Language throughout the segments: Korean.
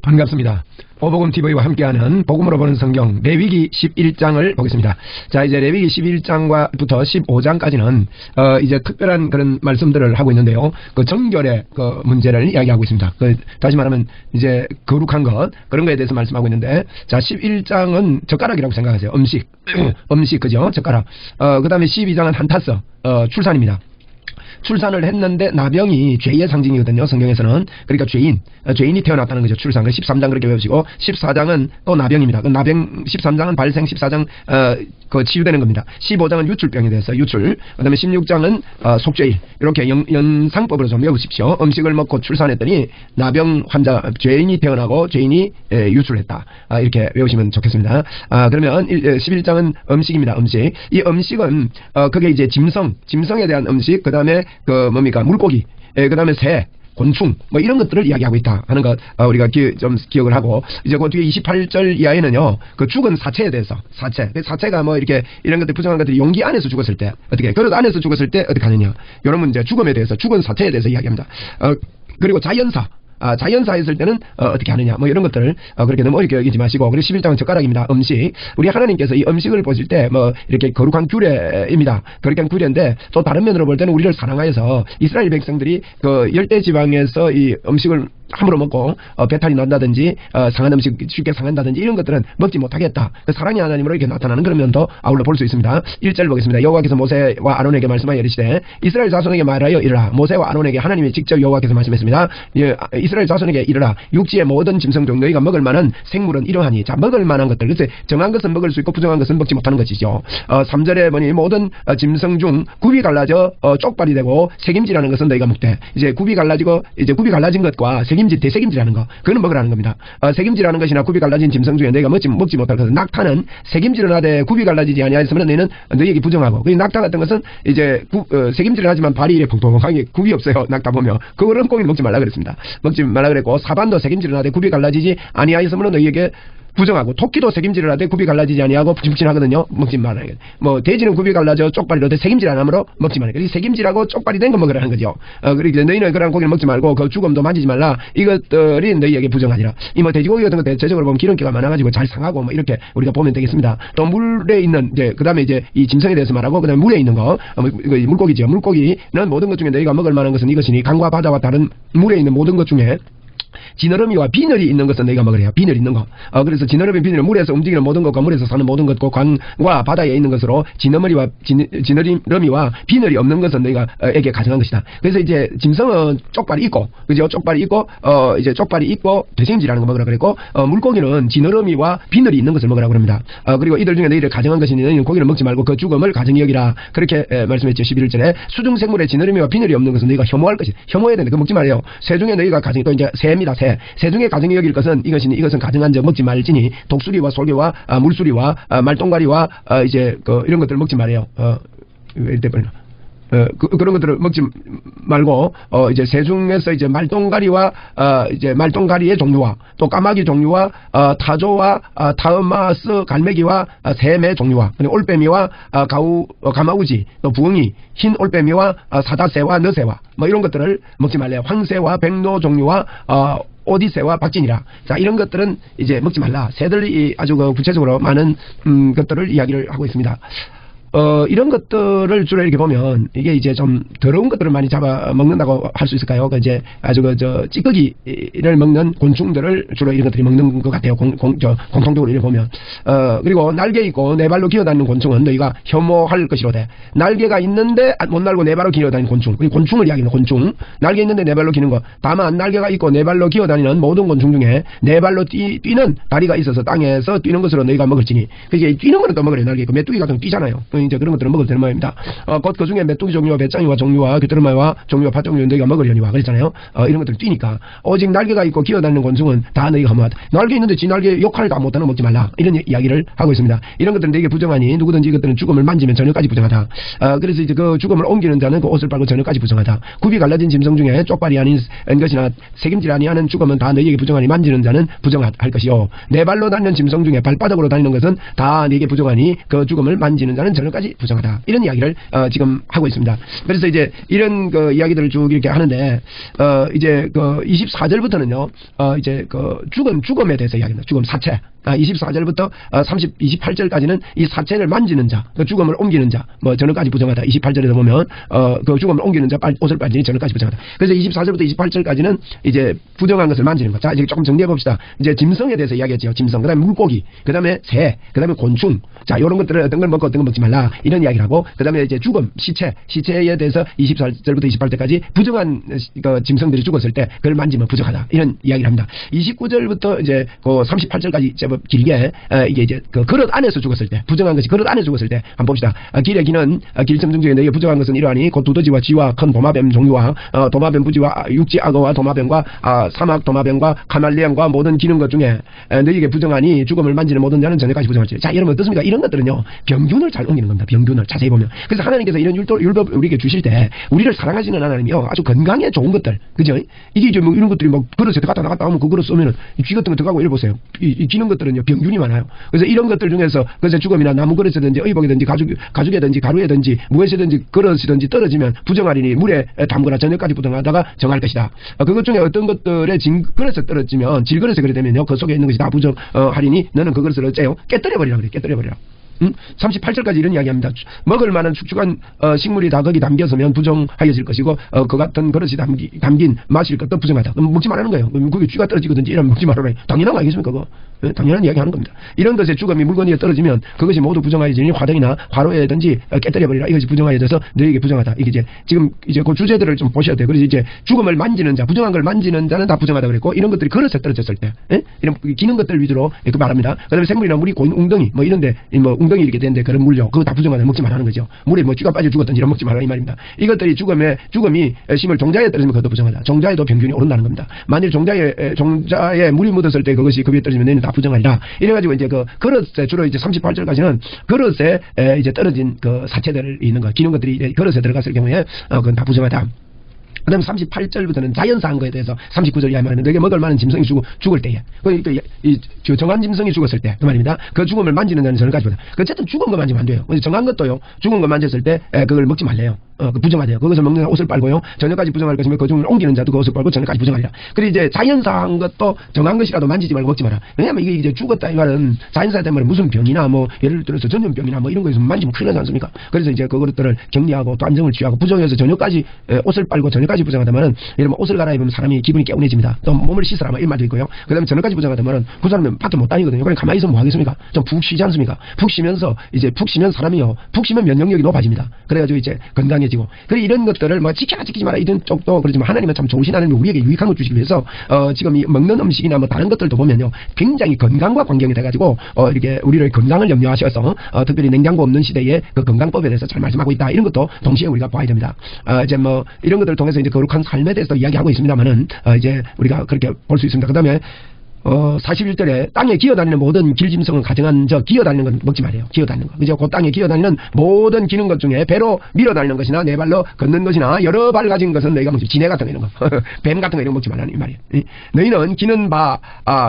반갑습니다. 오복음TV와 함께하는 복음으로 보는 성경 레위기 11장을 보겠습니다. 자, 이제 레위기 11장부터 15장까지는 이제 특별한 그런 말씀들을 하고 있는데요. 그 정결의 그 문제를 이야기하고 있습니다. 다시 말하면 이제 거룩한 것, 그런 거에 대해서 말씀하고 있는데, 자, 11장은 젓가락이라고 생각하세요. 음식. 음식, 그죠? 젓가락. 그 다음에 12장은 한타스, 출산입니다. 출산을 했는데 나병이 죄의 상징이거든요. 성경에서는. 그러니까 죄인이 태어났다는 거죠. 출산. 13장 그렇게 외우시고 14장은 또 나병입니다. 그 나병 13장은 발생, 14장 그 치유되는 겁니다. 15장은 유출병에 대해서 유출. 그다음에 16장은 속죄일. 이렇게 연상법으로 좀 외우십시오. 음식을 먹고 출산했더니 나병 환자 죄인이 태어나고 죄인이 유출했다. 이렇게 외우시면 좋겠습니다. 그러면 11장은 음식입니다. 음식. 이 음식은 그게 이제 짐승에 대한 음식. 그다음에 그 뭡니까? 물고기. 그 다음에 새, 곤충, 뭐 이런 것들을 이야기하고 있다 하는 것, 우리가 좀 기억을 하고, 이제 그 뒤에 28절 이하에는요, 그 죽은 사체에 대해서, 사체가 뭐 이렇게 이런 것들, 부정한 것들이 용기 안에서 죽었을 때, 어떻게, 그릇 안에서 죽었을 때 어떻게 하느냐. 이런 문제, 죽음에 대해서, 죽은 사체에 대해서 이야기합니다. 그리고 자연사. 자연사 했을 때는 어떻게 하느냐, 뭐 이런 것들 그렇게 너무 어렵게 여기지 마시고. 그리고 11장은 젓가락입니다. 음식. 우리 하나님께서 이 음식을 보실 때 뭐 이렇게 거룩한 규례입니다. 거룩한 규례인데, 또 다른 면으로 볼 때는 우리를 사랑하여서 이스라엘 백성들이 그 열대 지방에서 이 음식을 함부로 먹고 배탈이 난다든지 상한 음식 쉽게 상한다든지 이런 것들은 먹지 못하겠다. 그 사랑의 하나님으로 이렇게 나타나는 그런 면도 아울러 볼 수 있습니다. 1절 보겠습니다. 여호와께서 모세와 아론에게 말씀하여 이르시되 이스라엘 자손에게 말하여 이르라. 모세와 아론에게 하나님이 직접 여호와께서 말씀했습니다. 이스라엘 자손에게 이르라. 육지의 모든 짐승 중 너희가 먹을 만한 생물은 이러하니. 자, 먹을 만한 것들. 그래서 정한 것은 먹을 수 있고 부정한 것은 먹지 못하는 것이죠. 3절에 보니 모든 짐승 중 굽이 갈라져 쪽발이 되고 새김질하는 것은 너희가 먹되. 이제 굽이 갈라진 것과 대새김질하는 거, 그거는 먹으라는 겁니다. 새김질하는 것이나 굽이 갈라진 짐승 중에 너희가 먹지 못할 것은, 낙타는 새김질은 하되 굽이 갈라지지 아니하였으면 너희는 너희에게 부정하고. 그 낙타 같은 것은 이제 새김질을 하지만 발이 이렇게 퐁퐁하게 굽이 없어요. 낙타 보면. 그거는 고기 먹지 말라 그랬습니다. 먹지 말라 그랬고, 사반도 새김질은 하되 굽이 갈라지지 아니하였으면 너희에게 부정하고, 토끼도 새김질을 하되 굽이 갈라지지 아니하고 북진하거든요. 먹지 말아야 돼. 뭐 돼지는 굽이 갈라져 쪽발이로 새김질 안 하므로 먹지 말아야 돼. 새김질하고 쪽발이 된 거 먹으라는 거죠. 그리고 너희는 그런 고기를 먹지 말고 그 죽음도 만지지 말라. 이것들이 너희에게 부정하니라. 이 뭐 돼지고기 같은 거 대체적으로 보면 기름기가 많아가지고 잘 상하고 뭐 이렇게 우리가 보면 되겠습니다. 또 물에 있는 이제 그다음에 이제 이 짐승에 대해서 말하고, 그다음에 물에 있는 거, 물고기죠. 물고기는 모든 것 중에 너희가 먹을 만한 것은 이것이니 강과 바다와 다른 물에 있는 모든 것 중에 지느러미와 비늘이 있는 것은 너희가 먹으래요. 비늘 있는 거. 그래서 지느러미, 비늘, 물에서 움직이는 모든 것과 물에서 사는 모든 것과 강과 바다에 있는 것으로 지느러미와 비늘이 없는 것은 너희가 에게 가정한 것이다. 그래서 이제 짐승은 쪽발이 있고, 그죠? 쪽발이 있고 대생질하는 거 먹으라 그랬고, 물고기는 지느러미와 비늘이 있는 것을 먹으라 그럽니다. 그리고 이들 중에 너희를 가정한 것이니 너희는 고기를 먹지 말고 그 죽음을 가정히 여기라. 그렇게 말씀했죠. 11절에 수중생물에 지느러미와 비늘이 없는 것은 너희가 혐오할 것이다. 혐오해야 되는데 그거 먹지 말아요. 새 중에 너희가 가정히, 또 이제 새입니다. 새 중에 가정히 여길 것은 이것은 가정한 적 먹지 말지니 독수리와 솔개와 물수리와 말똥가리와 이제 이런 것들을 먹지 말아요. 그런 것들을 먹지 말고, 이제 새 중에서 이제 말똥가리와, 이제 말똥가리의 종류와, 또 까마귀 종류와, 타조와, 타음마스, 갈매기와, 새매 종류와, 그리고 올빼미와, 가마우지, 또 부엉이, 흰 올빼미와, 사다새와 너새와, 뭐 이런 것들을 먹지 말래요. 황새와 백로 종류와, 오디새와 박진이라. 자, 이런 것들은 이제 먹지 말라. 새들이 아주 구체적으로 많은 것들을 이야기를 하고 있습니다. 이런 것들을 주로 이렇게 보면 이게 이제 좀 더러운 것들을 많이 잡아 먹는다고 할 수 있을까요? 이제 아주 찌꺼기를 먹는 곤충들을 주로 이런 것들이 먹는 것 같아요. 공통적으로 이렇게 보면. 그리고 날개 있고 네 발로 기어다니는 곤충은 너희가 혐오할 것이로되, 날개가 있는데 못 날고 네 발로 기어다니는 곤충. 그리고 곤충을 이야기하는 곤충. 날개 있는데 네 발로 기는 거. 다만 날개가 있고 네 발로 기어다니는 모든 곤충 중에 네 발로 뛰는 다리가 있어서 땅에서 뛰는 것으로 너희가 먹을지니. 그게 뛰는 거는 또 먹으래. 날개 있고 메뚜기 같은 거 뛰잖아요. 이제 그런 것들을 먹을 되는 모양입니다. 곧 그 중에 메뚜기 종류와 배짱이와 종류와 귀뚜루마와 종류와 팥종류 너희가 먹으려니와 그랬잖아요. 이런 것들을 뛰니까. 오직 날개가 있고 기어다니는 곤충은 다 너희가 혐오하다. 날개 있는데 지 날개 역할을 다 못하는 먹지 말라. 이런 이야기를 하고 있습니다. 이런 것들은 너희에게 부정하니 누구든지 이것들은 죽음을 만지면 저녁까지 부정하다. 그래서 이제 그 죽음을 옮기는 자는 그 옷을 빨고 저녁까지 부정하다. 굽이 갈라진 짐승 중에 쪽발이 아닌 것이나 새김질 아니하는 죽음은 다 너희에게 부정하니 만지는 자는 부정할 것이요. 네 발로 다니는 짐승 중에 발바닥으로 다니는 것은 다 너희에게 부정하니 그 죽음을 만지는 자는 저녁 저녁까지 부정하다. 이런 이야기를 지금 하고 있습니다. 그래서 이제 이런 그 이야기들을 쭉 이렇게 하는데 이제 그 24절부터는요 이제 그 죽음에 대해서 이야기합니다. 죽음 사체. 24절부터 28절까지는 이 사체를 만지는 자, 그 죽음을 옮기는 자, 뭐 저녁까지 부정하다. 28절에서 보면 그 죽음을 옮기는 자, 옷을 빠지니 저녁까지 부정하다. 그래서 24절부터 28절까지는 이제 부정한 것을 만지는 것. 자, 이제 조금 정리해 봅시다. 이제 짐승에 대해서 이야기했죠. 짐승, 그다음에 물고기, 그다음에 새, 그다음에 곤충. 자, 이런 것들을 어떤 걸 먹고 어떤 걸 먹지 말라 이런 이야기를 하고, 그다음에 이제 죽음, 시체에 대해서 24절부터 28절까지 부정한 그 짐승들이 죽었을 때 그걸 만지면 부정하다. 이런 이야기를 합니다. 29절부터 이제 그 38절까지 제법 길게 이게 이제 그 그릇 안에서 죽었을 때, 부정한 것이 그릇 안에 죽었을 때 한번 봅시다. 길의 기는 길점중 중에 너희가 부정한 것은 이러하니 곧 두더지와 쥐와 큰 도마뱀 종류와 도마뱀 부지와 육지 악어와 도마뱀과 사막 도마뱀과 카말레온과 모든 기는 것 중에 너희에게 부정하니 죽음을 만지는 모든 자는 저녁까지 부정할지. 자, 여러분 어떻습니까? 이런 것들은요 병균을 잘 옮기는 겁니다. 병균을 자세히 보면. 그래서 하나님께서 이런 율법 우리에게 주실 때 우리를 사랑하시는 하나님이요 아주 건강에 좋은 것들, 그죠? 이게 이제 뭐 이런 것들이 뭐 그릇에 들어갔다 나갔다 하면 그 그릇 쏘면은 쥐 같은 거 들어가고 이래 보세요. 이 기는 것들은요 병균이 많아요. 그래서 이런 것들 중에서 그래서 죽음이나 나무 그릇이든지 의복이든지 가죽이든지 가루이든지 무엇이든지 그릇이든지 떨어지면 부정하리니 물에 담거나 저녁까지 부정하다가 정할 것이다. 그것 중에 어떤 것들에 그릇에 떨어지면 질그릇에 그래 되면요 그 속에 있는 것이 다 부정하리니 너는 그 그릇을 어째요? 깨뜨려버리라 그래. 깨뜨려버리라. 38절까지 이런 이야기합니다. 먹을 만한 축축한 식물이 다 거기 담겨서면 부정하여질 것이고 그 같은 그릇이 담긴 마실 것도 부정하다. 그럼 먹지 말라는 거예요. 그게 쥐가 떨어지거든지 이러면 먹지 말아라. 당연한 거 아니겠습니까? 그거? 당연한 이야기 하는 겁니다. 이런 것에 죽음이 물건이 떨어지면 그것이 모두 부정하여지니 화덕이나 화로에든지 깨뜨려버리라. 이것이 부정하여져서 너에게 부정하다. 이게 이제 지금 이제 그 주제들을 좀 보셔야 돼요. 그래서 이제 죽음을 만지는 자, 부정한 걸 만지는 자는 다 부정하다 그랬고, 이런 것들이 그릇에 떨어졌을 때 이런 기는 것들 위주로 그 말합니다. 그다음에 생물이나 물이 고인 웅덩이 뭐 이런데 뭐 웅덩이 이렇게 되는데 그런 물요 그거 다 부정하다. 먹지 말라는 거죠. 물에 뭐 쥐가 빠져 죽었든지 이런 먹지 말라 이 말입니다. 이것들이 죽음이 심을 종자에 떨어지면 그것도 부정하다. 종자에도 병균이 오른다는 겁니다. 만일 종자에 물이 묻었을 때 그것이 그 위에 떨어지면 너는 다 부정하리라. 이래가지고 이제 그 그릇에 주로 이제 38절까지는 그릇에 이제 떨어진 그 사체들 있는 거, 기는 것들이 그릇에 들어갔을 경우에 그건 다 부정하다. 그 다음에 38절부터는 자연사한 거에 대해서 39절 이하에 말하면 너에게 먹을 만한 짐승이 죽을 때에 정한 짐승이 죽었을 때 그 말입니다. 그 죽음을 만지는 자는 저녁까지 보다. 어쨌든 죽은 거 만지면 안 돼요. 정한 것도요 죽은 거 만졌을 때 그걸 먹지 말래요. 부정하대요. 그것을 먹는 옷을 빨고요 저녁까지 부정할 것이며 그 죽음을 옮기는 자도 그 옷을 빨고 저녁까지 부정하리라. 그리고 이제 자연사한 것도 정한 것이라도 만지지 말고 먹지 마라. 왜냐하면 이게 이제 죽었다 이 말은 자연사에 되면 무슨 병이나 뭐 예를 들어서 전염병이나 뭐 이런 거에서 만지면 큰일 나지 않습니까? 그래서 이제 그것들을 격리하고 또 안정을 취하고 부정해서 저녁까지 옷을 빨고 저녁까지 부정하다면은 예를 옷을 갈아입으면 사람이 기분이 개운해집니다. 또 몸을 씻으라 뭐 이런 말도 있고요. 그 다음에 저녁까지 부정하다면은 그 사람은 밖에 못 다니거든요. 그러니까 가만히 있으면 뭐 하겠습니까? 좀 푹 쉬지 않습니까? 푹 쉬면서 이제 푹 쉬면 사람이요 푹 쉬면 면역력이 높아집니다. 그래가지고 이제 건강해지고. 그래 이런 것들을 뭐 지켜라 지키지 마라 이런 쪽도 그렇지만 하나님은 참 좋으신 하나님이 우리에게 유익한 걸 주시기 위해서 지금 이 먹는 음식이나 뭐 다른 것들도 보면요 굉장히 건강과 관계이 돼가지고 이렇게 우리를 건강을 염려하셔서 특별히 냉장고 없는 시대에 그 건강법에 대해서 잘 말씀하고 있다. 이런 것도 동시에 우리가 봐야 됩니다. 이제 뭐 이런 것들을 통해서 이제 거룩한 삶에 대해서 이야기하고 있습니다만은 이제 우리가 그렇게 볼 수 있습니다. 그 다음에 41절에 땅에 기어다니는 모든 길짐승은 가정한 기어다니는 건 먹지 말아요. 기어다니는 거. 그죠? 그 땅에 기어다니는 모든 기는 것 중에 배로 밀어다니는 것이나 네 발로 걷는 것이나 여러 발 가진 것은 너희가 먹지. 지네 같은 거 이런 거. 뱀 같은 거 이런 거 먹지 말라는 이 말이에요. 너희는 기는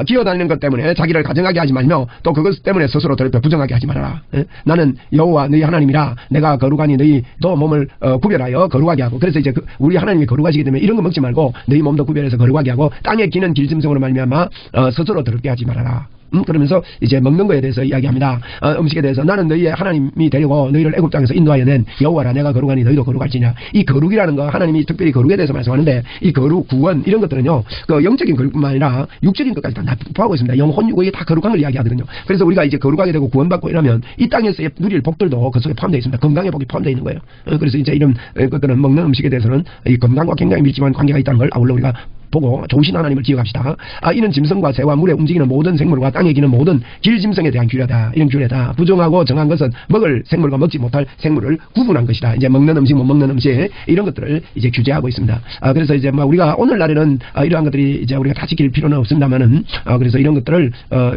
기어다니는 것 때문에 자기를 가정하게 하지 말며 또 그것 때문에 스스로 더럽혀 부정하게 하지 말아라. 나는 여호와 너희 하나님이라 내가 거룩하니 너희도 몸을 구별하여 거룩하게 하고. 그래서 이제 우리 하나님이 거룩하시기 때문에 이런 거 먹지 말고 너희 몸도 구별해서 거룩하게 하고 땅에 기는 길짐승으로 말미암아 스스로 더럽게 하지 말아라. 그러면서 이제 먹는 거에 대해서 이야기합니다. 음식에 대해서 나는 너희의 하나님이 되고 너희를 애굽 땅에서 인도하여 낸 여호와라. 내가 거룩하니 너희도 거룩할지냐. 이 거룩이라는 거 하나님이 특별히 거룩에 대해서 말씀하는데 이 거룩, 구원 이런 것들은요 그 영적인 거룩뿐만 아니라 육적인 것까지 다 포함하고 있습니다. 영혼, 육의 다 거룩한 걸 이야기하거든요. 그래서 우리가 이제 거룩하게 되고 구원받고 이러면 이 땅에서의 누릴 복들도 그 속에 포함되어 있습니다. 건강의 복이 포함되어 있는 거예요. 그래서 이제 이런 것들은 먹는 음식에 대해서는 이 건강과 굉장히 밀접한 관계가 있다는 걸 아울러 우리가 보고 좋으신 하나님을 기억합시다. 이는 짐승과 새와 물에 움직이는 모든 생물과 땅에 기는 모든 길짐승에 대한 규례다. 이런 규례다. 부정하고 정한 것은 먹을 생물과 먹지 못할 생물을 구분한 것이다. 이제 먹는 음식, 못 먹는 음식 이런 것들을 이제 규제하고 있습니다. 그래서 이제 뭐 우리가 오늘날에는 이러한 것들이 이제 우리가 다 지킬 필요는 없습니다만은 그래서 이런 것들을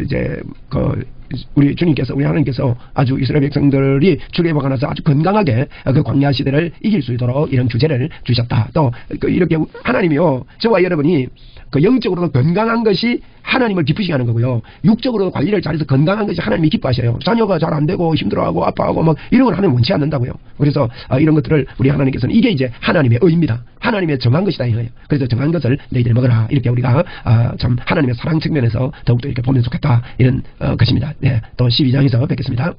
이제 우리 주님께서 우리 하나님께서 아주 이스라엘 백성들이 출애굽하고 나서 아주 건강하게 그 광야 시대를 이길 수 있도록 이런 규제를 주셨다. 또 이렇게 하나님이요 저와 여러분이 그 영적으로 건강한 것이 하나님을 기쁘시게 하는 거고요. 육적으로 관리를 잘해서 건강한 것이 하나님이 기뻐하셔요. 자녀가 잘 안 되고 힘들어하고 아파하고 막 이런 걸 하나님 원치 않는다고요. 그래서 이런 것들을 우리 하나님께서는 이게 이제 하나님의 의입니다. 하나님의 정한 것이다 이거예요. 그래서 정한 것을 너희들이 먹어라. 이렇게 우리가 참 하나님의 사랑 측면에서 더욱더 이렇게 보면 좋겠다 이런 것입니다. 네, 또 12장에서 뵙겠습니다.